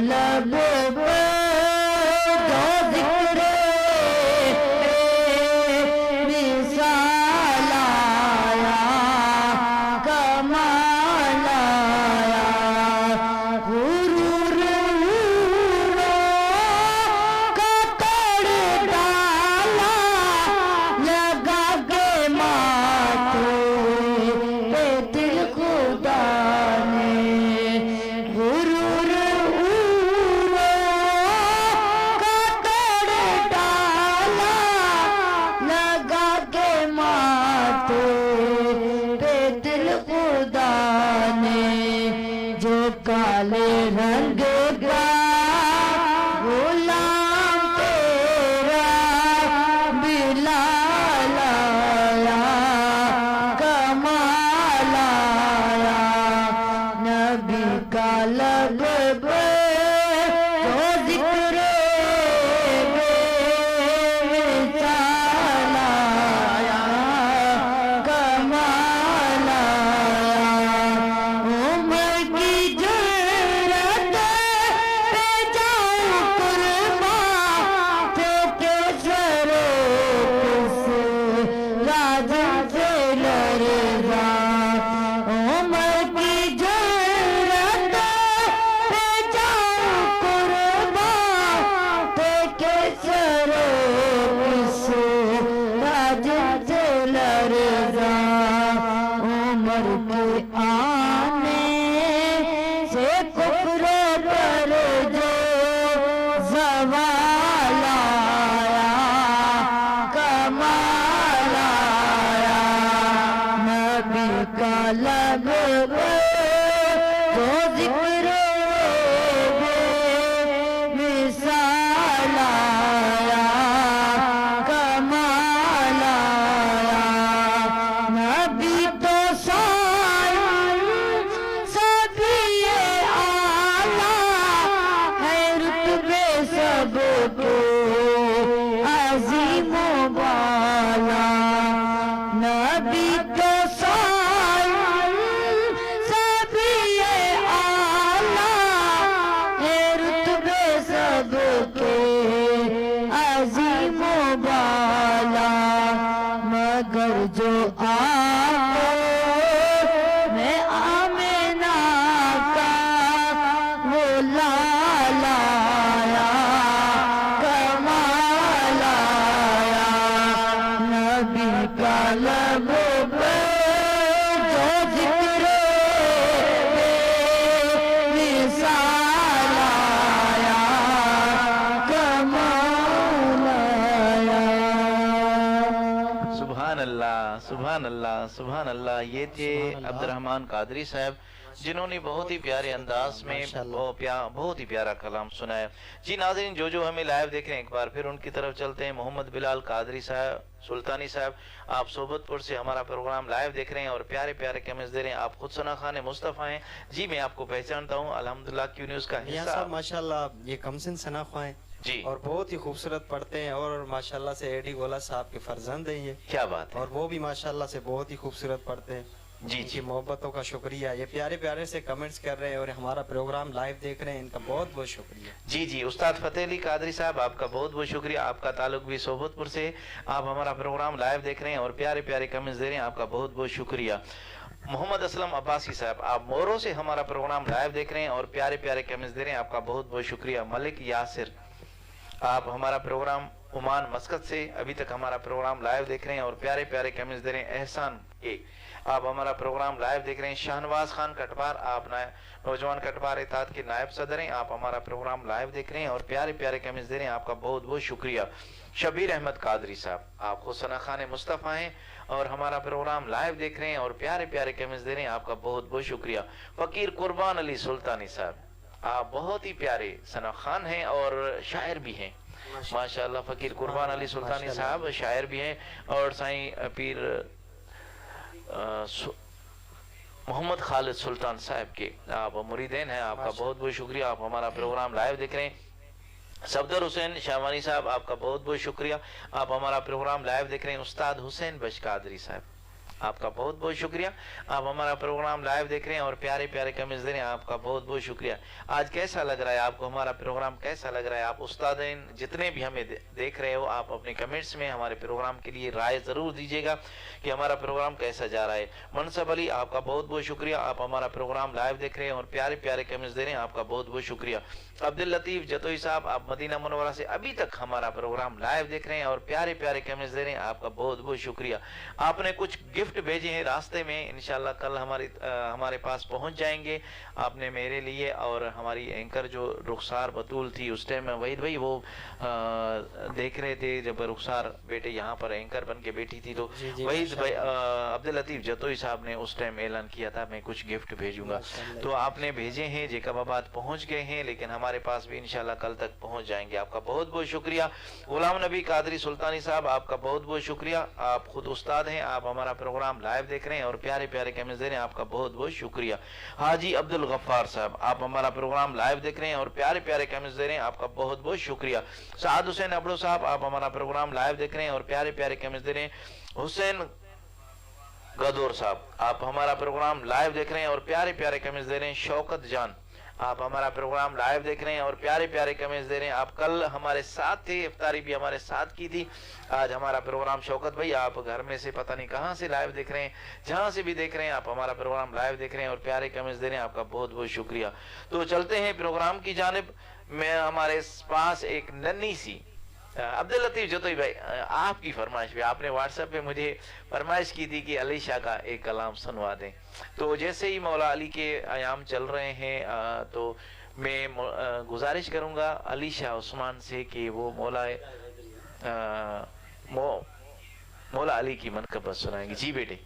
लब पे जो जिक्र विशाल आया, कमाल आया, गुरूर का तोड़ डाला, लगा के माथे पे दिल खुदा ने, गुरूर का तोड़ डाला, लगा के माथे पे दिल खुदा ने, जो काले रंग का गुलाम तेरा बिलाल आया, कमाल आया, नबी का लब पे जो जिक्र विशाल आया, कमाल आया, उम्र की जरूरत पे जाऊं कुर्बान, ठोके सरो किस राज से लड़गा, उम्र की जरूरत पे जाऊं कुर्बान, ठोके सरो किस राज से लड़गा, उम्र के आने से कुफ्र पर जो ज़वाल आया, कमाल आया, नबी का लब पे जो जिक्र विशाल आया, कमाल आया, नबी तो साईं सभी ये आला है, रुतबे सबको अजीम वाला, नबी तो साईं सभी ये आला है, रुतबे सबके अजीम वाला, मगर जो आपको मैं आमिना का वो लाल आया, कमाल आया, नबी का लब पे जो जिक्र विशाल आया, कमाल आया। सुभान अल्लाह, सुभान अल्लाह, सुभान अल्लाह। ये थे अब्दुर्रहमान कादरी साहब, जिन्होंने बहुत ही प्यारे अंदाज में बहुत ही प्यारा कलाम सुनाया। जी नाज़रीन, जो हमें लाइव देख रहे हैं, एक बार फिर उनकी तरफ चलते हैं। मोहम्मद बिलाल कादरी साहब सुल्तानी साहब, आप सोबतपुर से हमारा प्रोग्राम लाइव देख रहे हैं और प्यारे प्यारे कमेंट्स दे रहे हैं। आप खुद सना खान मुस्तफ़ा हैं। जी मैं आपको पहचानता हूँ, अल्हम्दुलिल्लाह क्यू न्यूज़ का हिस्सा। माशाल्लाह ये कमसिन सना ख्वाएं जी, और बहुत ही खूबसूरत पढ़ते हैं और माशाल्लाह से एडी गोला साहब के फर्जंद हैं ये, क्या बात है। और वो भी माशाल्लाह से बहुत ही खूबसूरत पढ़ते हैं। जी इनकी मोहब्बतों का शुक्रिया, ये प्यारे प्यारे से कमेंट्स कर रहे हैं और हमारा प्रोग्राम लाइव देख रहे हैं, इनका बहुत बहुत शुक्रिया। जी जी, उस्ताद फतेह अली कादरी साहब, आपका बहुत बहुत शुक्रिया। आपका ताल्लुक भी सोबतपुर से, आप हमारा प्रोग्राम लाइव देख रहे हैं और प्यारे प्यारे कमेंट्स दे रहे हैं, आपका बहुत बहुत शुक्रिया। मोहम्मद असलम अब्बासी साहब, आप मोरो से हमारा प्रोग्राम लाइव देख रहे हैं और प्यारे प्यारे कमेंट्स दे रहे हैं, आपका बहुत बहुत शुक्रिया। मलिक यासिर, आप हमारा प्रोग्राम ओमान मस्कत से अभी तक हमारा प्रोग्राम लाइव देख रहे हैं और प्यारे प्यारे कमेंट्स दे रहे हैं। एहसान ए, आप हमारा प्रोग्राम लाइव देख रहे हैं। शाहनवाज खान कटवार, आप नौजवान कटवार इताद के नायब सदर हैं, आप हमारा प्रोग्राम लाइव देख रहे हैं और प्यारे प्यारे कमेंट्स दे रहे हैं, आपका बहुत बहुत शुक्रिया। शबीर अहमद कादरी साहब, आप खुद सना खान मुस्तफ़ा हैं और हमारा प्रोग्राम लाइव देख रहे हैं और प्यारे प्यारे कमेंट्स दे रहे हैं, आपका बहुत बहुत शुक्रिया। फकीर कुर्बान अली सुल्तानी साहब, आप बहुत ही प्यारे सना खान हैं और शायर भी हैं माशाअल्लाह। फकीर कुर्बान अली सुल्तानी साहब शायर भी हैं और साईं पीर मोहम्मद खालिद सुल्तान साहब के आप मुरीदेन हैं, आपका बहुत बहुत शुक्रिया। आप हमारा प्रोग्राम लाइव देख रहे हैं। सफदर हुसैन शाहवानी साहब, आपका बहुत बहुत शुक्रिया, आप हमारा प्रोग्राम लाइव देख रहे हैं। उस्ताद हुसैन बश कादरी साहब, आपका बहुत बहुत शुक्रिया। आप हमारा प्रोग्राम लाइव देख रहे हैं और प्यारे प्यारे कमेंट्स दे रहे हैं, आपका बहुत बहुत शुक्रिया। आज कैसा लग रहा है आपको, हमारा प्रोग्राम कैसा लग रहा है? आप उस्तादैन जितने भी हमें देख रहे हो, आप अपने कमेंट्स में हमारे प्रोग्राम के लिए राय जरूर दीजिएगा कि हमारा प्रोग्राम कैसा जा रहा है। मनसब अली, आपका बहुत बहुत शुक्रिया। आप हमारा प्रोग्राम लाइव देख रहे हैं और प्यारे प्यारे कमेंट्स दे रहे हैं, आपका बहुत बहुत शुक्रिया। अब्दुल लतीफ जतोई साहब, आप मदीना मुनव्वरा से अभी तक हमारा प्रोग्राम लाइव देख रहे हैं और प्यारे प्यारे कमेंट्स दे रहे हैं, आपका बहुत बहुत शुक्रिया। आपने कुछ गिफ्ट भेजे हैं रास्ते में, इंशाल्लाह कल हमारे पास पहुंच जाएंगे। आपने मेरे लिए और हमारी एंकर जो रुखसार बतूल थी, उस टाइम वहीद भाई वो देख रहे थे जब रुखसार बेटे यहाँ पर एंकर बन के बैठी थी, तो वहीद भाई अब्दुल लतीफ जतोई साहब ने उस टाइम ऐलान किया था मैं कुछ गिफ्ट भेजूंगा, तो आपने भेजे हैं। जेकबाबाद पहुंच गए हैं, लेकिन हमारे पास भी इंशाल्लाह कल तक पहुंच जाएंगे। आपका बहुत बहुत शुक्रिया। गुलाम नबी कादरी सुल्तानी साहब, आपका बहुत बहुत शुक्रिया। आप खुद उस्ताद हैं, आप हमारा प्रोग्राम लाइव देख रहे हैं और प्यारे प्यारे कमेंट्स दे रहे हैं, आपका बहुत बहुत शुक्रिया। हाजी अब्दुल गफ्फार साहब, आप हमारा प्रोग्राम लाइव देख रहे हैं और प्यारे प्यारे कमेंट्स दे रहे हैं, आपका बहुत बहुत शुक्रिया। साद हुसैन अबड़ो साहब, आप हमारा प्रोग्राम लाइव देख रहे हैं और प्यारे प्यारे कमेंट्स दे रहे हैं। हुसैन गदौर साहब, आप हमारा प्रोग्राम लाइव देख रहे हैं और प्यारे प्यारे कमेंट्स दे रहे हैं। शौकत जान, आप हमारा प्रोग्राम लाइव देख रहे हैं और प्यारे प्यारे कमेंट्स दे रहे हैं। आप कल हमारे साथ थे, इफ्तारी भी हमारे साथ की थी। आज हमारा प्रोग्राम, शौकत भाई आप घर में से पता नहीं कहां से लाइव देख रहे हैं, जहां से भी देख रहे हैं आप हमारा प्रोग्राम लाइव देख रहे हैं और प्यारे कमेंट्स दे रहे हैं, आपका बहुत बहुत शुक्रिया। तो चलते हैं प्रोग्राम की जानिब। मैं हमारे पास एक नन्ही सी अब्दुल लतीफ जतोई भाई, आपकी फरमाइश पे आपने व्हाट्सएप पे मुझे फरमाइश की थी कि अली शाह का एक कलाम सुनवा दें। तो जैसे ही मौला अली के आयाम चल रहे हैं, तो मैं गुजारिश करूंगा अली शाह उस्मान से कि वो मौला अली की मनक़बत सुनाएंगे। जी बेटे।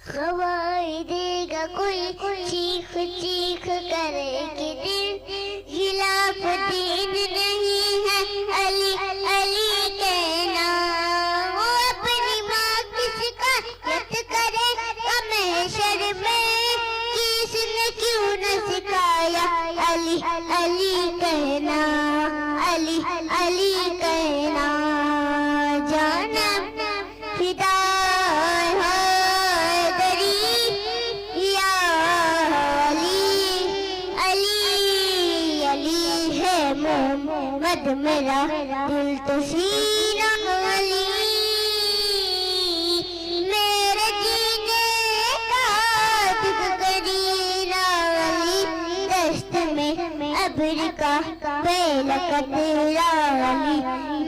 खबर देगा कोई चीख चीख करे कि दिल खिलाफ दीन नहीं है, अली अली कहना। वो अपनी माँ की शिकायत करे महशर में, किसने क्यों न सिखाया अली अली कहना, अली अली कहना। जाना फिदा मोहम्मद मेरा दिल तो सीना अली, मेरे जीने का दुख करीना अली, दस्त में अब्र का पहला कतरा अली,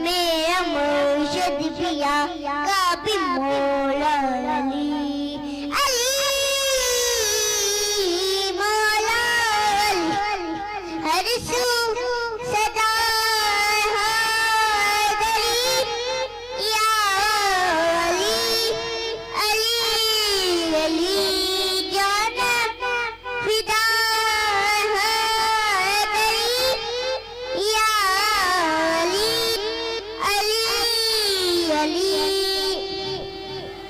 मेरा मुर्शिद पिया का भी मौला अली।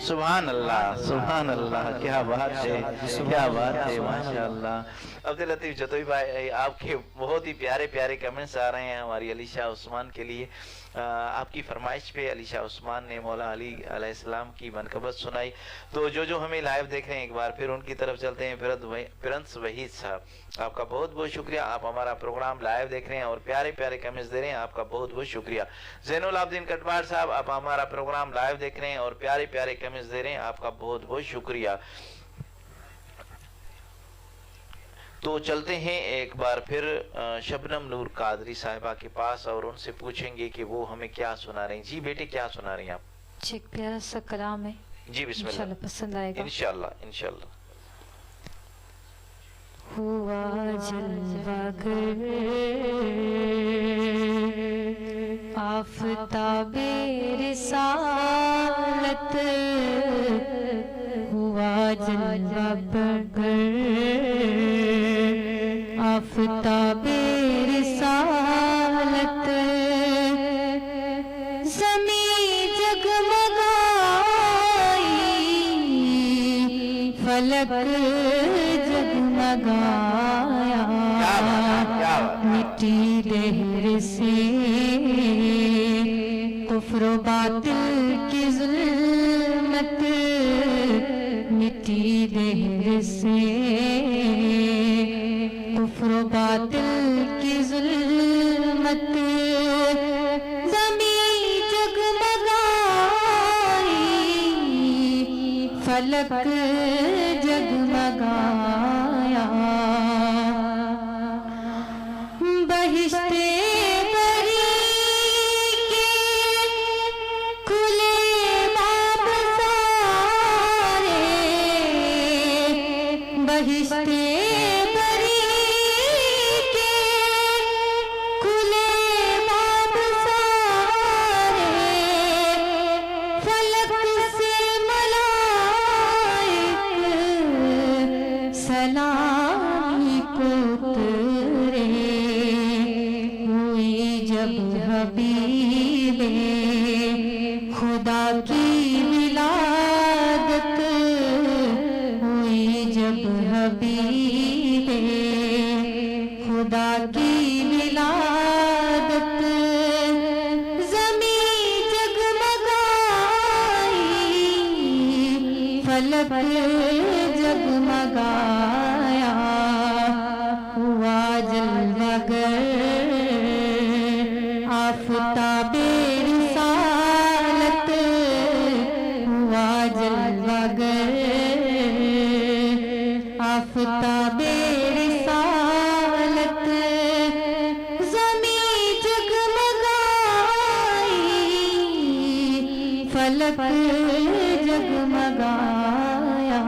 सुभान अल्लाह, सुभान अल्लाह, क्या बात है, क्या बात है, माशाअल्लाह। अब्दुल लतीफ जतोई भाई, आपके बहुत ही प्यारे प्यारे कमेंट्स आ रहे हैं हमारी अली शाह उस्मान के लिए। आपकी फरमाइश पे अली शाह उस्मान ने मौला अली अलैहिस्सलाम की मनक़बत सुनाई। तो जो हमें लाइव देख रहे हैं, एक बार फिर उनकी तरफ चलते हैं। प्रिंस वहीद साहब, आपका बहुत बहुत शुक्रिया। आप हमारा प्रोग्राम लाइव देख रहे हैं और प्यारे प्यारे कमेंट्स दे रहे हैं, आपका बहुत बहुत शुक्रिया। ज़ैनुल आबदीन कटवार साहब, आप हमारा प्रोग्राम लाइव देख रहे हैं और प्यारे प्यारे कमेंट्स दे रहे हैं, आपका बहुत बहुत शुक्रिया। तो चलते हैं एक बार फिर शबनम नूर कादरी साहिबा के पास और उनसे पूछेंगे कि वो हमें क्या सुना रही हैं। जी बेटे, क्या सुना रही हैं आप? एक प्यारा सा कलाम है, जी बिस्मिल्लाह, इंशाल्लाह पसंद आएगा। इंशाल्लाह इंशाल्लाह। हुआ जलवागर आफताबे रिसालत, हुआ जलवागर आफताबे रिसालत, ज़मीं जगमगाई फलक जगमगाया, मिट्टी लहर से कुफ्र बातिल की ज़ुल्मत बातिल की जुल्मत ज़मीं जगमगाई, फलक जगमगाया, बहिश्ते बरी के खुले बाब सारे, बहिश्ते बरी के खुले बाब सारे, फलक से मलाइक सलामी को उतरे, हुई जब हबीबे खुदा की विलादत, हुई जब हबीबे खुदा की विलादत, ज़मीं जगमगाई, फलक जगमगाया, हुआ जलवागर आफ़ताबे रिसालत, हुआ जलवागर आफ़ताबे रिसालत, ज़मीं जगमगाई, फलक जगमगाया।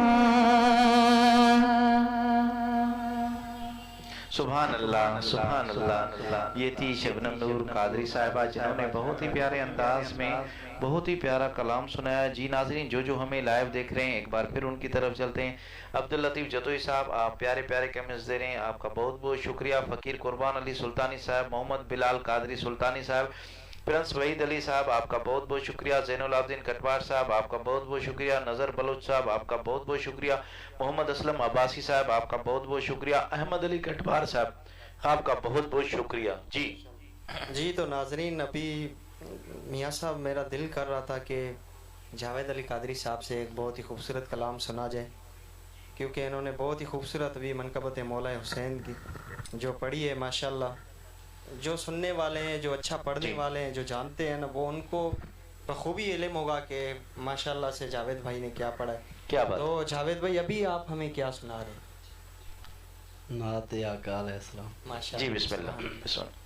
सुभान अल्लाह, सुभान अल्लाह। ये थी शबनम नूर कादरी साहिबा, जिन्होंने बहुत ही प्यारे अंदाज में बहुत ही प्यारा कलाम सुनाया। जी नाज़रीन, जो हमें लाइव देख रहे हैं, एक बार फिर उनकी तरफ चलते हैं। अब्दुल लतीफ़ जतोई साहब, आप प्यारे प्यारे कमेंट्स दे रहे हैं, आपका बहुत बहुत शुक्रिया। फ़कीर कुर्बान अली सुल्तानी साहब, मोहम्मद बिलाल कादरी सुल्तानी साहब, प्रिंस वहीद अली साहब, आपका बहुत बहुत शुक्रिया। ज़ैनुल आबिदीन कटवार साहब, आपका बहुत बहुत शुक्रिया। नज़र बलोच साहब, आपका बहुत बहुत शुक्रिया। मोहम्मद असलम अब्बासी साहब, आपका बहुत बहुत शुक्रिया। अहमद अली कटवार साहब, आपका बहुत बहुत शुक्रिया। जी तो नाजरीन, अभी मियाँ साहब मेरा दिल कर रहा था कि जावेद अली कादरी साहब से एक बहुत ही खूबसूरत कलाम सुना जाए, क्योंकि इन्होंने बहुत ही खूबसूरत भी मनकबत मौला हुसैन की जो पढ़ी है माशाल्लाह। जो सुनने वाले हैं, जो अच्छा पढ़ने वाले हैं, जो जानते हैं ना, वो उनको बखूबी इल्म होगा कि माशाल्लाह से जावेद भाई ने क्या पढ़ा है। क्या बात। तो जावेद भाई, अभी आप हमें क्या सुना रहे हैं? नात आका अलैहिस्सलाम। माशाल्लाह। जी बिस्मिल्लाह, बिस्मिल्लाह।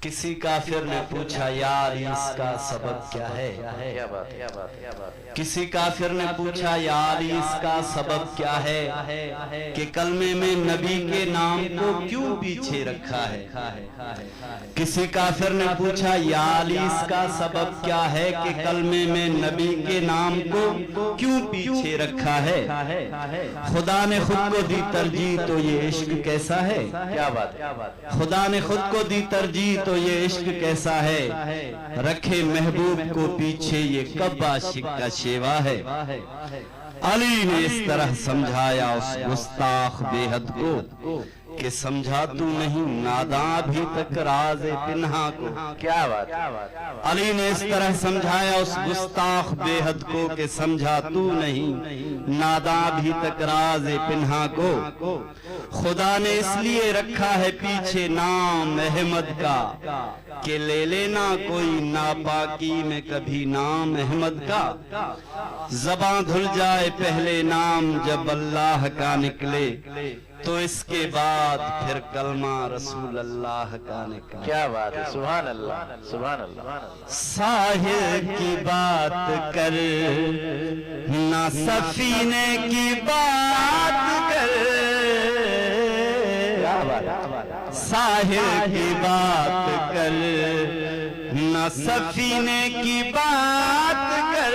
किसी काफिर ने पूछा, यार इसका सबब क्या है? क्या बात, क्या बात, क्या बात। किसी काफिर ने पूछा, यार इसका सबब क्या है कि कलमे में नबी के नाम को क्यों पीछे रखा है? किसी काफिर ने पूछा, यार इसका सबब क्या है कि कलमे में नबी के नाम को क्यों पीछे रखा है? खुदा ने खुद को दी तरजीह तो ये इश्क कैसा है? क्या बात, खुदा ने खुद को दी तरजीह तो ये इश्क कैसा है? रखे महबूब को पीछे ये कब आशिक का शेवा है? अली ने इस तरह समझाया उस गुस्ताख बेहद को कि समझा तू नहीं नादां अभी तक राज़ पिन्हा को। क्या बात। अली ने इस तरह समझाया उस गुस्ताख बेहद को कि समझा तू नहीं नादां अभी तक राज़ पिन्हा को। खुदा ने इसलिए रखा है पीछे नाम अहमद का कि ले लेना कोई नापाकी में कभी नाम अहमद का। ज़बां धुल जाए पहले नाम जब अल्लाह का निकले, तो इसके बाद फिर कलमा रसूल अल्लाह का निकले। क्या बात है। सुभान अल्लाह, सुभान अल्लाह। साहिर की बात कर ना सफीने की बात कर, साहिर की बात कर ना सफीने की बात कर,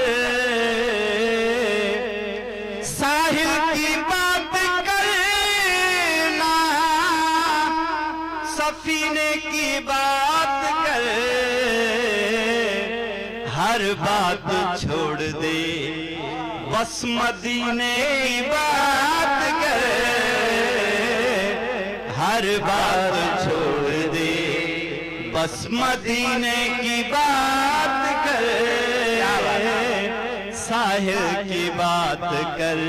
साहिर की बात कर ना सफीने की बात कर, हर बात छोड़ दे बस मदीने की बात कर, हर बात छोड़ दे बस मदीने की बात कर, साहिल की बात कर,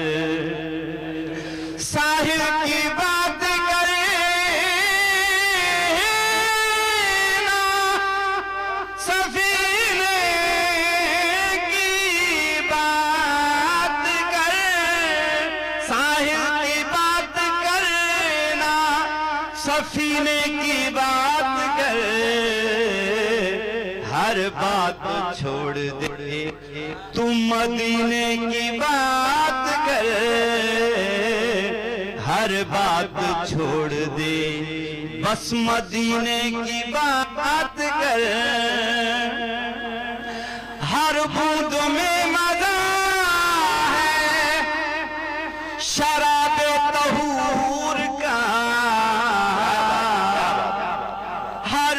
साहिल की बात करे ना, सफीने की बात कर, साहिल की बात करना, सफीने की बात कर, हर बात छोड़ दे तू मदीने की बात कर, हर बात छोड़ दे बस मदीने की बात कर, हर बूंद में मजा है शराबे तहूर का, हर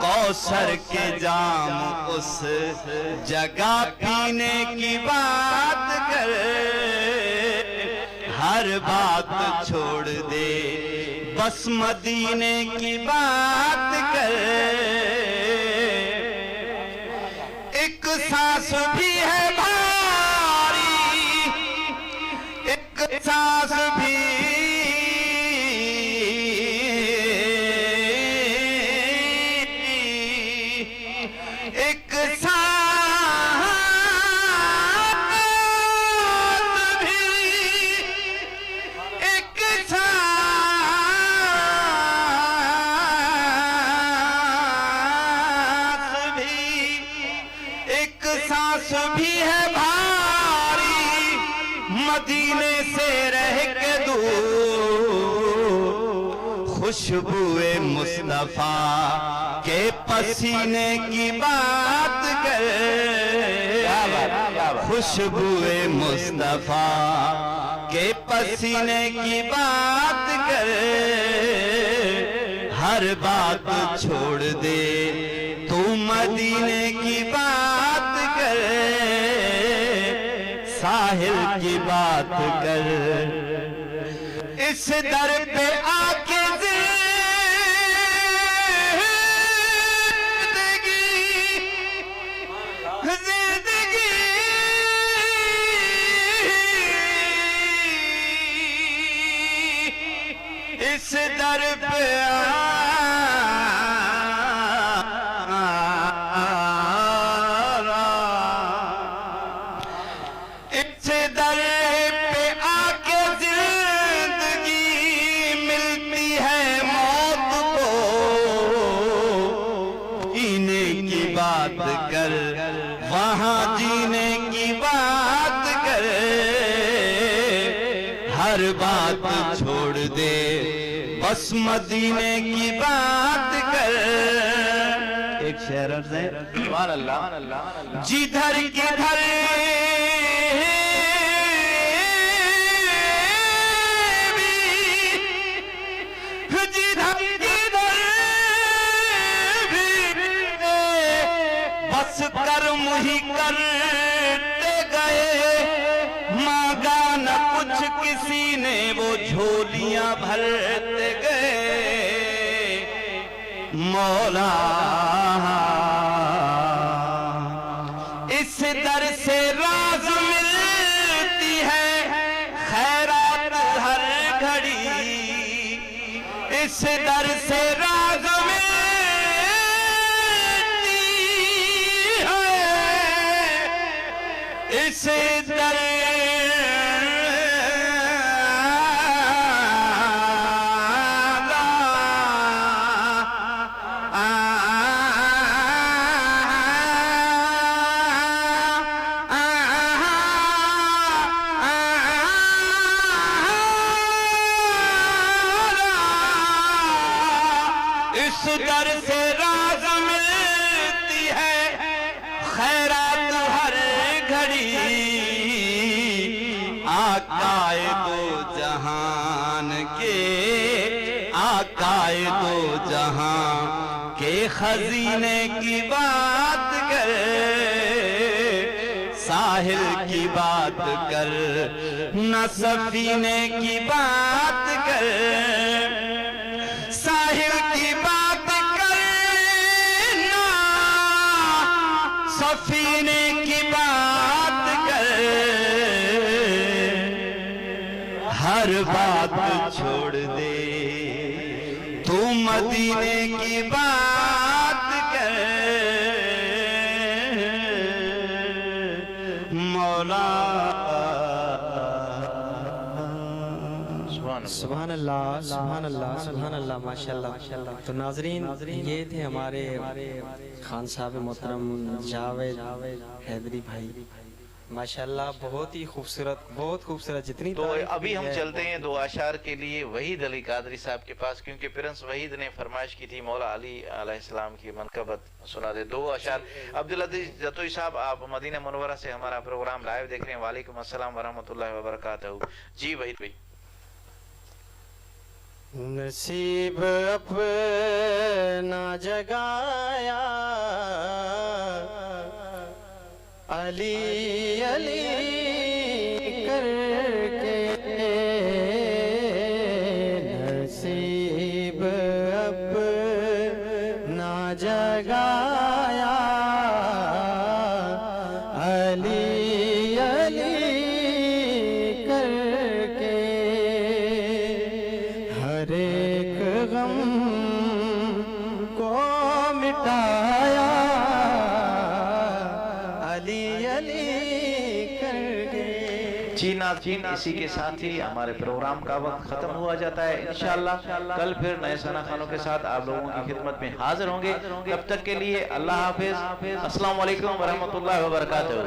कौसर के जाम उस जगह पीने की बात कर, हर बात छोड़ दे बस मदीने की बात कर, एक सांस भी है भारी, एक सांस भी भी है भारी, मदीने से रह के दूर, खुशबुए मुस्तफा के पसीने की बात कर, खुशबुए मुस्तफा के पसीने की बात कर, हर बात छोड़ दे तू मदीने की बात कर, साहिल की बात कर, इस दर पे आके जिंदगी इस दर पे कर, वहां जीने की बात कर, हर बात छोड़ दे बस मदीने की बात कर, एक शेर से जिधर किधर कर्म ही करते गए, मांगा न कुछ किसी ने वो झोलियां भरते गए, मौला इस दर से राज मिलती है खैरात हर घड़ी, इस दर से राज इस दर इस दर से राज मिलती है खैरात हर घड़ी, खजीने की बात कर, साहिल की बात कर, न सफीने की बात कर, साहिल की बात कर, न सफीने की बात कर, हर बात छोड़ दे तू मदीने की बात कर। मौला सुभान अल्लाह, सुभान अल्लाह, सुभान अल्लाह, माशाल्लाह। तो नाजरीन, ये थे हमारे खान साहब मोहतरम जावेद हैदरी भाई, माशाल्लाह बहुत ही खूबसूरत, बहुत खूबसूरत। जितनी तो अभी हम चलते हैं दो अशार के लिए वहीद अली कादरी साहब के पास, क्योंकि प्रिंस वहीद ने फरमाइश की थी मौला अली अलैहिस्सलाम की मनकबत सुना दे। दो अशार। अब्दुल अजीज जतोई साहब, आप मदीना मुनव्वरा से हमारा प्रोग्राम लाइव देख रहे हैं। वालेकुम अस्सलाम वरहमतुल्लाहि वबरकातुहू। जी वहीद भाई। नसीब अपना जगाया अली अली करके, नसीब अपना जगाया अली अली करके, हर एक गम को मिटाया अली अली करके। चीन इसी के साथ ही हमारे प्रोग्राम का वक्त खत्म हुआ जाता है। इंशाअल्लाह कल फिर नए सना खानों के साथ आप लोगों की खिदमत में हाजिर होंगे। तब तक के लिए अल्लाह हाफिज। अस्सलाम वालेकुम वरहमतुल्लाहि वबरकातुहू।